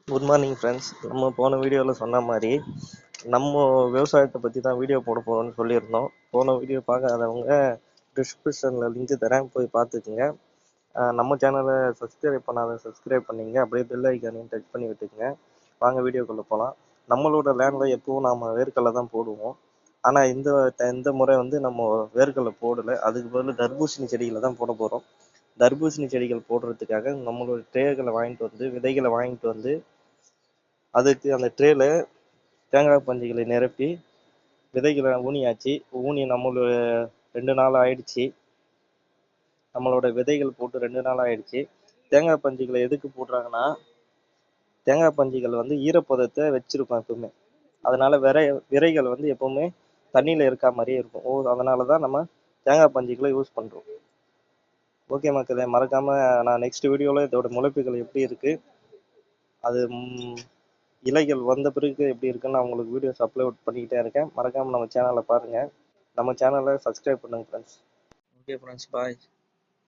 Good morning friends. நம்ம போன வீடியோவில் சொன்ன மாதிரி நம்ம விவசாயத்தை பற்றி தான் வீடியோ போட போகிறோம்னு சொல்லியிருந்தோம். போன வீடியோ பார்க்காதவங்க டிஸ்கிரிப்ஷனில் லிங்க் தரேன், போய் பார்த்துக்குங்க. நம்ம சேனலை சப்ஸ்கிரைப் பண்ணாத சப்ஸ்கிரைப் பண்ணிங்க, அப்படியே பெல் ஐக்கானையும் டச் பண்ணி விட்டுக்குங்க. வாங்க வீடியோக்குள்ளே போகலாம். நம்மளோட லேண்டில் எப்பவும் நாம் வேர்க்கடலை தான் போடுவோம். ஆனால் இந்த முறை வந்து நம்ம வேர்க்கடலை போடலை, அதுக்கு பதில் தர்பூசணி செடிகளை தான் போட போகிறோம். தர்பூசணி செடிகள் போடுறதுக்காக நம்மளோட ட்ரேகளை வாங்கிட்டு வந்து, விதைகளை வாங்கிட்டு வந்து, அதுக்கு அந்த ட்ரேல தேங்காய் பஞ்சுகளை நிரப்பி விதைகளை ஊனியாச்சு. ஊனி நம்மளோட 2 நாள் ஆயிடுச்சு. நம்மளோட விதைகள் போட்டு 2 நாள் ஆயிடுச்சு. தேங்காய் பஞ்சுகளை எதுக்கு போடுறாங்கன்னா, தேங்காய் பஞ்சுகள் வந்து ஈரப்பதத்தை வச்சிருக்கும் எப்பவுமே. அதனால விரைகள் வந்து எப்பவுமே தண்ணியில் இருக்கா மாதிரியே இருக்கும். அதனால தான் நம்ம தேங்காய் பஞ்சுகளை யூஸ் பண்ணுறோம். ஓகே மக்களே, மறக்காமல் நான் நெக்ஸ்ட் வீடியோவில் இதோட முளைப்புகள் எப்படி இருக்குது, அது இலைகள் வந்த பிறகு எப்படி இருக்குன்னு நான் உங்களுக்கு வீடியோஸ் அப்லோட் பண்ணிக்கிட்டே இருக்கேன். மறக்காமல் நம்ம சேனலை பாருங்கள். நம்ம சேனலை சப்ஸ்கிரைப் பண்ணுங்கள் ஃப்ரெண்ட்ஸ். ஓகே ஃப்ரெண்ட்ஸ், பாய்.